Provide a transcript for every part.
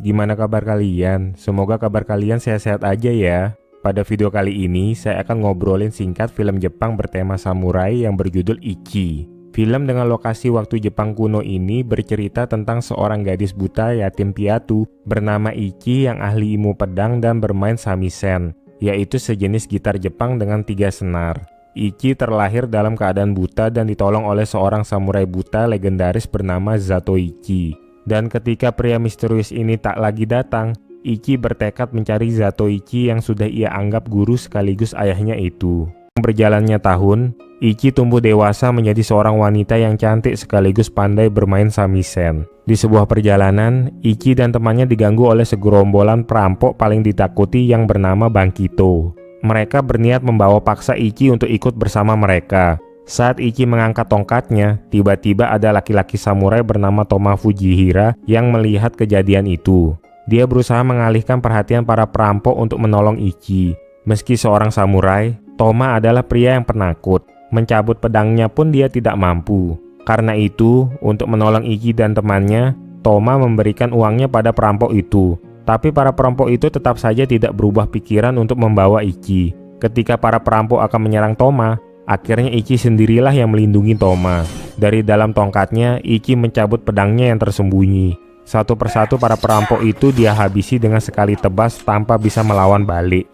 Gimana kabar kalian? Semoga kabar kalian sehat-sehat aja ya. Pada video kali ini, saya akan ngobrolin singkat film Jepang bertema samurai yang berjudul Ichi. Film dengan lokasi waktu Jepang kuno ini bercerita tentang seorang gadis buta yatim piatu bernama Ichi yang ahli ilmu pedang dan bermain shamisen, yaitu sejenis gitar Jepang dengan 3 senar. Ichi terlahir dalam keadaan buta dan ditolong oleh seorang samurai buta legendaris bernama Zatoichi. Dan ketika pria misterius ini tak lagi datang, Ichi bertekad mencari Zatoichi yang sudah ia anggap guru sekaligus ayahnya itu. Berjalannya tahun, Ichi tumbuh dewasa menjadi seorang wanita yang cantik sekaligus pandai bermain shamisen. Di sebuah perjalanan, Ichi dan temannya diganggu oleh segerombolan perampok paling ditakuti yang bernama Bankito. Mereka berniat membawa paksa Ichi untuk ikut bersama mereka. Saat Ichi mengangkat tongkatnya, tiba-tiba ada laki-laki samurai bernama Toma Fujihira yang melihat kejadian itu. Dia berusaha mengalihkan perhatian para perampok untuk menolong Ichi. Meski seorang samurai, Toma adalah pria yang penakut. Mencabut pedangnya pun dia tidak mampu. Karena itu, untuk menolong Ichi dan temannya, Toma memberikan uangnya pada perampok itu. Tapi para perampok itu tetap saja tidak berubah pikiran untuk membawa Ichi. Ketika para perampok akan menyerang Toma, akhirnya Ichi sendirilah yang melindungi Toma. Dari dalam tongkatnya, Ichi mencabut pedangnya yang tersembunyi. Satu persatu para perampok itu dia habisi dengan sekali tebas tanpa bisa melawan balik.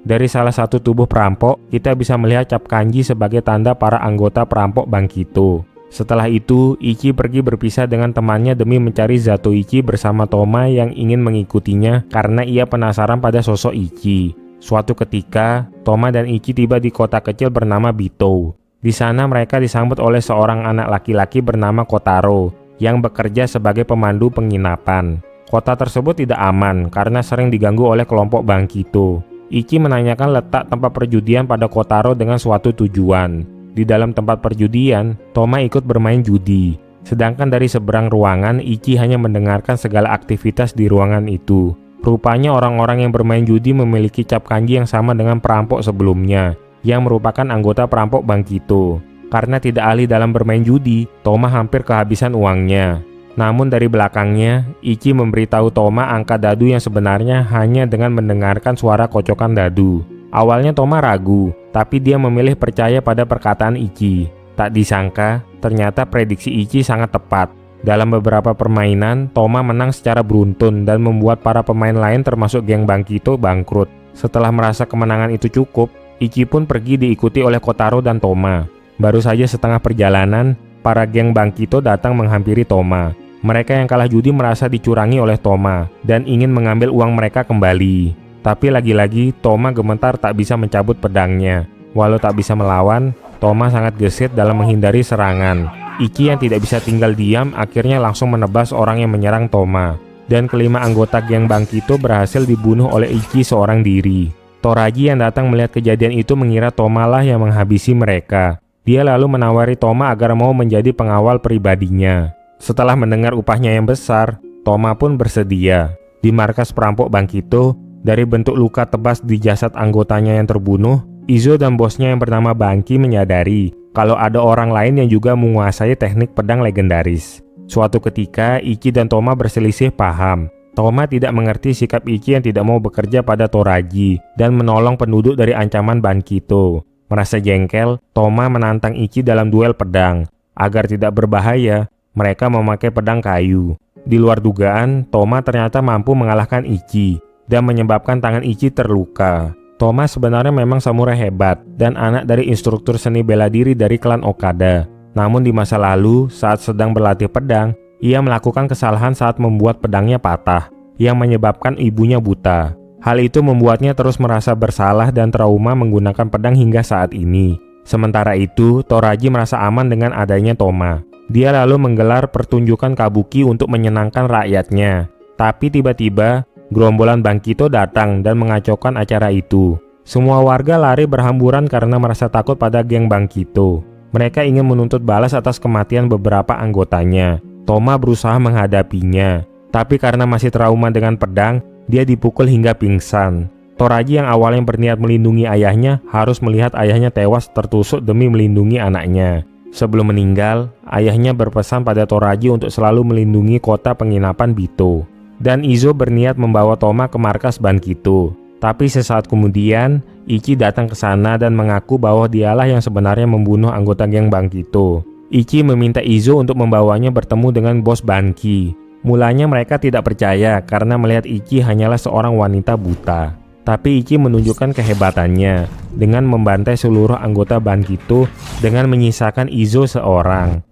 Dari salah satu tubuh perampok, kita bisa melihat cap kanji sebagai tanda para anggota perampok Bankito. Setelah itu, Ichi pergi berpisah dengan temannya demi mencari Zatoichi bersama Toma yang ingin mengikutinya karena ia penasaran pada sosok Ichi. Suatu ketika, Toma dan Ichi tiba di kota kecil bernama Bito. Di sana mereka disambut oleh seorang anak laki-laki bernama Kotaro yang bekerja sebagai pemandu penginapan. Kota tersebut tidak aman karena sering diganggu oleh kelompok Bankito. Ichi menanyakan letak tempat perjudian pada Kotaro dengan suatu tujuan. Di dalam tempat perjudian, Toma ikut bermain judi. Sedangkan dari seberang ruangan, Ichi hanya mendengarkan segala aktivitas di ruangan itu. Rupanya orang-orang yang bermain judi memiliki cap kanji yang sama dengan perampok sebelumnya, yang merupakan anggota perampok Bankito. Karena tidak ahli dalam bermain judi, Toma hampir kehabisan uangnya. Namun dari belakangnya, Ichi memberitahu Toma angka dadu yang sebenarnya hanya dengan mendengarkan suara kocokan dadu. Awalnya Toma ragu, tapi dia memilih percaya pada perkataan Ichi. Tak disangka, ternyata prediksi Ichi sangat tepat. Dalam beberapa permainan, Toma menang secara beruntun dan membuat para pemain lain termasuk geng Bankito bangkrut. Setelah merasa kemenangan itu cukup, Ichi pun pergi diikuti oleh Kotaro dan Toma. Baru saja setengah perjalanan, para geng Bankito datang menghampiri Toma. Mereka yang kalah judi merasa dicurangi oleh Toma dan ingin mengambil uang mereka kembali. Tapi lagi-lagi Toma gemetar tak bisa mencabut pedangnya. Walau tak bisa melawan, Toma sangat gesit dalam menghindari serangan. Ichi yang tidak bisa tinggal diam akhirnya langsung menebas orang yang menyerang Toma. Dan kelima anggota geng Bankito berhasil dibunuh oleh Ichi seorang diri. Toraji yang datang melihat kejadian itu mengira Toma lah yang menghabisi mereka. Dia lalu menawari Toma agar mau menjadi pengawal pribadinya. Setelah mendengar upahnya yang besar, Toma pun bersedia. Di markas perampok Bankito, dari bentuk luka tebas di jasad anggotanya yang terbunuh, Izo dan bosnya yang bernama Banki menyadari kalau ada orang lain yang juga menguasai teknik pedang legendaris. Suatu ketika, Ichi dan Toma berselisih paham. Toma tidak mengerti sikap Ichi yang tidak mau bekerja pada Toraji dan menolong penduduk dari ancaman Bankito. Merasa jengkel, Toma menantang Ichi dalam duel pedang. Agar tidak berbahaya, mereka memakai pedang kayu. Di luar dugaan, Toma ternyata mampu mengalahkan Ichi dan menyebabkan tangan Ichi terluka. Toma sebenarnya memang samurai hebat dan anak dari instruktur seni bela diri dari klan Okada. Namun di masa lalu, saat sedang berlatih pedang, ia melakukan kesalahan saat membuat pedangnya patah, yang menyebabkan ibunya buta. Hal itu membuatnya terus merasa bersalah dan trauma menggunakan pedang hingga saat ini. Sementara itu, Toraji merasa aman dengan adanya Toma. Dia lalu menggelar pertunjukan kabuki untuk menyenangkan rakyatnya. Tapi tiba-tiba, gerombolan Bankito datang dan mengacaukan acara itu. Semua warga lari berhamburan karena merasa takut pada geng Bankito. Mereka ingin menuntut balas atas kematian beberapa anggotanya. Toma berusaha menghadapinya, tapi karena masih trauma dengan pedang, dia dipukul hingga pingsan. Toraji yang awalnya berniat melindungi ayahnya harus melihat ayahnya tewas tertusuk demi melindungi anaknya. Sebelum meninggal, ayahnya berpesan pada Toraji untuk selalu melindungi kota penginapan Bito. Dan Izo berniat membawa Toma ke markas Bankito. Tapi sesaat kemudian, Ichi datang ke sana dan mengaku bahwa dialah yang sebenarnya membunuh anggota geng Bankito. Ichi meminta Izo untuk membawanya bertemu dengan bos Banki. Mulanya mereka tidak percaya karena melihat Ichi hanyalah seorang wanita buta. Tapi Ichi menunjukkan kehebatannya dengan membantai seluruh anggota Bankito dengan menyisakan Izo seorang.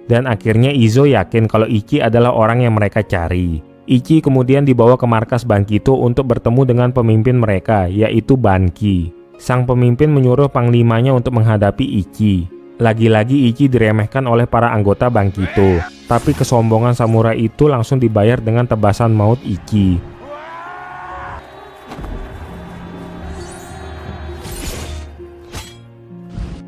Dan akhirnya Izo yakin kalau Ichi adalah orang yang mereka cari. Ichi kemudian dibawa ke markas Bankito untuk bertemu dengan pemimpin mereka, yaitu Banki. Sang pemimpin menyuruh panglimanya untuk menghadapi Ichi. Lagi-lagi Ichi diremehkan oleh para anggota Bankito. Tapi kesombongan samurai itu langsung dibayar dengan tebasan maut Ichi.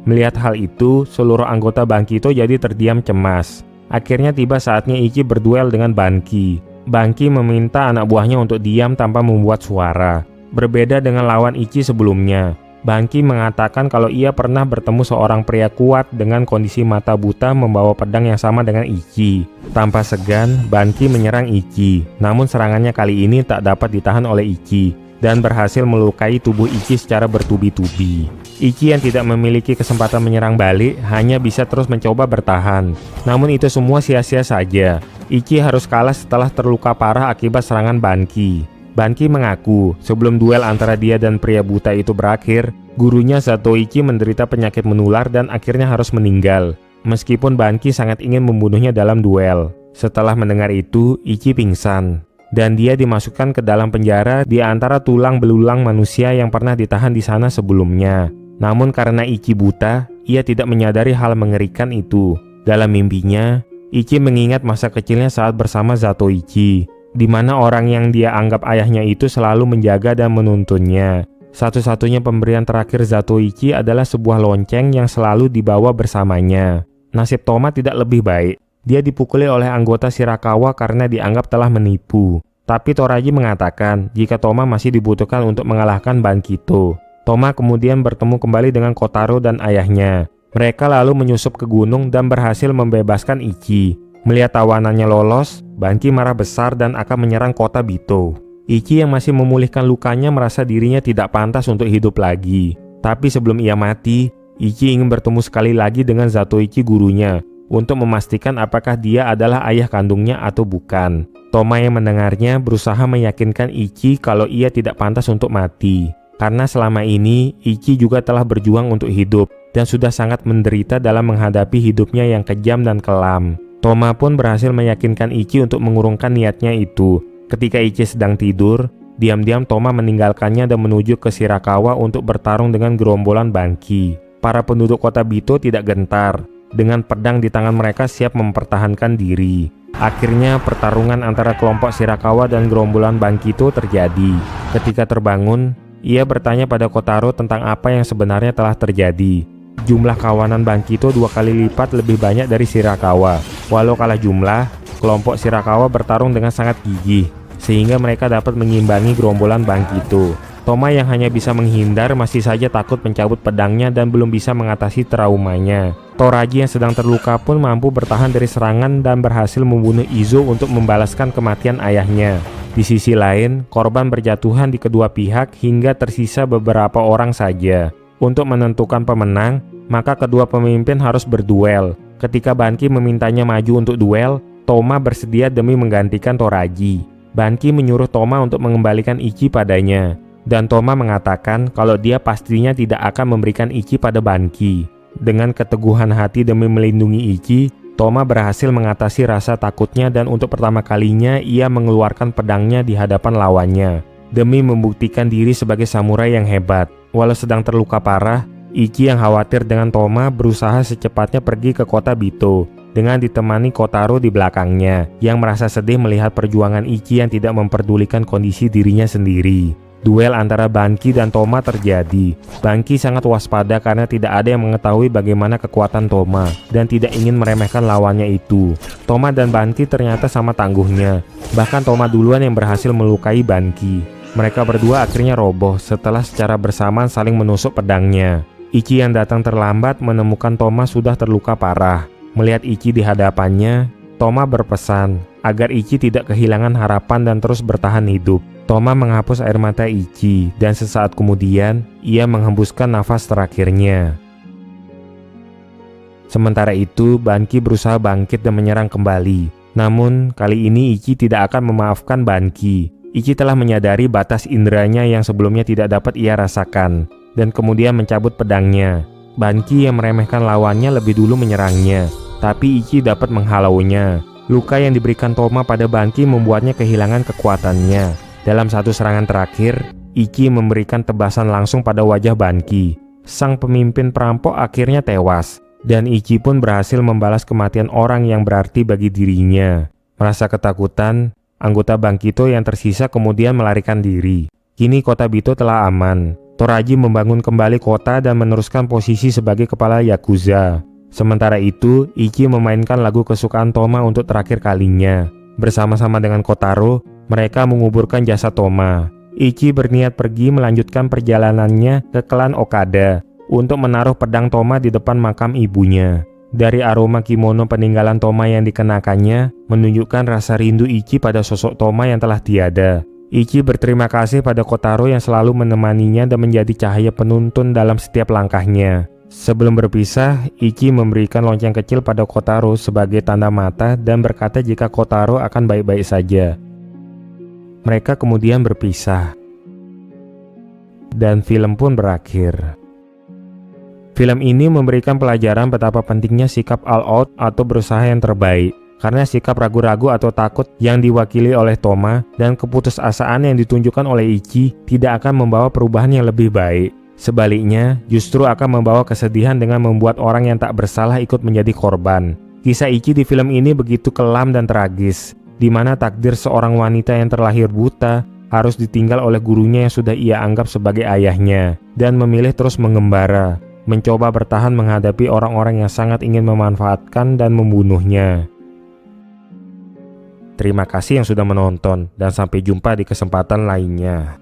Melihat hal itu, seluruh anggota Bankito jadi terdiam cemas. Akhirnya tiba saatnya Ichi berduel dengan Banki. Banki meminta anak buahnya untuk diam tanpa membuat suara. Berbeda dengan lawan Ichi sebelumnya, Banki mengatakan kalau ia pernah bertemu seorang pria kuat dengan kondisi mata buta membawa pedang yang sama dengan Ichi. Tanpa segan, Banki menyerang Ichi. Namun serangannya kali ini tak dapat ditahan oleh Ichi dan berhasil melukai tubuh Ichi secara bertubi-tubi. Ichi yang tidak memiliki kesempatan menyerang balik hanya bisa terus mencoba bertahan. Namun itu semua sia-sia saja. Ichi harus kalah setelah terluka parah akibat serangan Banki. Banki mengaku sebelum duel antara dia dan pria buta itu berakhir, gurunya Zatoichi menderita penyakit menular dan akhirnya harus meninggal. Meskipun Banki sangat ingin membunuhnya dalam duel. Setelah mendengar itu, Ichi pingsan. Dan dia dimasukkan ke dalam penjara di antara tulang belulang manusia yang pernah ditahan di sana sebelumnya. Namun karena Ichi buta, ia tidak menyadari hal mengerikan itu. Dalam mimpinya, Ichi mengingat masa kecilnya saat bersama Zatoichi, di mana orang yang dia anggap ayahnya itu selalu menjaga dan menuntunnya. Satu-satunya pemberian terakhir Zatoichi adalah sebuah lonceng yang selalu dibawa bersamanya. Nasib Toma tidak lebih baik. Dia dipukuli oleh anggota Shirakawa karena dianggap telah menipu. Tapi Toraji mengatakan jika Toma masih dibutuhkan untuk mengalahkan Bankito. Toma kemudian bertemu kembali dengan Kotaro dan ayahnya. Mereka lalu menyusup ke gunung dan berhasil membebaskan Ichi. Melihat tawanannya lolos, Banki marah besar dan akan menyerang kota Bito. Ichi yang masih memulihkan lukanya merasa dirinya tidak pantas untuk hidup lagi. Tapi sebelum ia mati, Ichi ingin bertemu sekali lagi dengan Zatoichi gurunya untuk memastikan apakah dia adalah ayah kandungnya atau bukan. Toma yang mendengarnya berusaha meyakinkan Ichi kalau ia tidak pantas untuk mati. Karena selama ini, Ichi juga telah berjuang untuk hidup dan sudah sangat menderita dalam menghadapi hidupnya yang kejam dan kelam. Toma pun berhasil meyakinkan Ichi untuk mengurungkan niatnya itu. Ketika Ichi sedang tidur, diam-diam Toma meninggalkannya dan menuju ke Shirakawa untuk bertarung dengan gerombolan Banki. Para penduduk kota Bito tidak gentar. Dengan pedang di tangan mereka siap mempertahankan diri. Akhirnya pertarungan antara kelompok Shirakawa dan gerombolan Bankito terjadi. Ketika terbangun, ia bertanya pada Kotaro tentang apa yang sebenarnya telah terjadi. Jumlah kawanan Bankito 2 kali lipat lebih banyak dari Shirakawa. Walau kalah jumlah, kelompok Shirakawa bertarung dengan sangat gigih, sehingga mereka dapat mengimbangi gerombolan Bankito. Toma yang hanya bisa menghindar masih saja takut mencabut pedangnya dan belum bisa mengatasi traumanya. Toraji yang sedang terluka pun mampu bertahan dari serangan dan berhasil membunuh Izo untuk membalaskan kematian ayahnya. Di sisi lain, korban berjatuhan di kedua pihak hingga tersisa beberapa orang saja. Untuk menentukan pemenang, maka kedua pemimpin harus berduel. Ketika Banki memintanya maju untuk duel, Toma bersedia demi menggantikan Toraji. Banki menyuruh Toma untuk mengembalikan Ichi padanya. Dan Toma mengatakan kalau dia pastinya tidak akan memberikan Ichi pada Banki. Dengan keteguhan hati demi melindungi Ichi, Toma berhasil mengatasi rasa takutnya dan untuk pertama kalinya ia mengeluarkan pedangnya di hadapan lawannya. Demi membuktikan diri sebagai samurai yang hebat. Walau sedang terluka parah, Ichi yang khawatir dengan Toma berusaha secepatnya pergi ke kota Bito. Dengan ditemani Kotaro di belakangnya, yang merasa sedih melihat perjuangan Ichi yang tidak memperdulikan kondisi dirinya sendiri. Duel antara Banki dan Toma terjadi. Banki sangat waspada karena tidak ada yang mengetahui bagaimana kekuatan Toma dan tidak ingin meremehkan lawannya itu. Toma dan Banki ternyata sama tangguhnya. Bahkan Toma duluan yang berhasil melukai Banki. Mereka berdua akhirnya roboh setelah secara bersamaan saling menusuk pedangnya. Ichi yang datang terlambat menemukan Toma sudah terluka parah. Melihat Ichi di hadapannya, Toma berpesan agar Ichi tidak kehilangan harapan dan terus bertahan hidup. Toma menghapus air mata Ichi dan sesaat kemudian ia menghembuskan nafas terakhirnya. Sementara itu, Banki berusaha bangkit dan menyerang kembali. Namun, kali ini Ichi tidak akan memaafkan Banki. Ichi telah menyadari batas inderanya yang sebelumnya tidak dapat ia rasakan dan kemudian mencabut pedangnya. Banki yang meremehkan lawannya lebih dulu menyerangnya, tapi Ichi dapat menghalaunya. Luka yang diberikan Toma pada Banki membuatnya kehilangan kekuatannya. Dalam satu serangan terakhir, Ichi memberikan tebasan langsung pada wajah Banki. Sang pemimpin perampok akhirnya tewas, dan Ichi pun berhasil membalas kematian orang yang berarti bagi dirinya. Merasa ketakutan, anggota Bankito yang tersisa kemudian melarikan diri. Kini kota Bito telah aman. Toraji membangun kembali kota dan meneruskan posisi sebagai kepala Yakuza. Sementara itu, Ichi memainkan lagu kesukaan Toma untuk terakhir kalinya. Bersama-sama dengan Kotaro, mereka menguburkan jasad Toma. Ichi berniat pergi melanjutkan perjalanannya ke klan Okada untuk menaruh pedang Toma di depan makam ibunya. Dari aroma kimono peninggalan Toma yang dikenakannya, menunjukkan rasa rindu Ichi pada sosok Toma yang telah tiada. Ichi berterima kasih pada Kotaro yang selalu menemaninya dan menjadi cahaya penuntun dalam setiap langkahnya. Sebelum berpisah, Ichi memberikan lonceng kecil pada Kotaro sebagai tanda mata dan berkata jika Kotaro akan baik-baik saja. Mereka kemudian berpisah. Dan film pun berakhir. Film ini memberikan pelajaran betapa pentingnya sikap all out atau berusaha yang terbaik. Karena sikap ragu-ragu atau takut yang diwakili oleh Toma dan keputusasaan yang ditunjukkan oleh Ichi tidak akan membawa perubahan yang lebih baik. Sebaliknya, justru akan membawa kesedihan dengan membuat orang yang tak bersalah ikut menjadi korban. Kisah Ichi di film ini begitu kelam dan tragis, di mana takdir seorang wanita yang terlahir buta harus ditinggal oleh gurunya yang sudah ia anggap sebagai ayahnya, dan memilih terus mengembara, mencoba bertahan menghadapi orang-orang yang sangat ingin memanfaatkan dan membunuhnya. Terima kasih yang sudah menonton, dan sampai jumpa di kesempatan lainnya.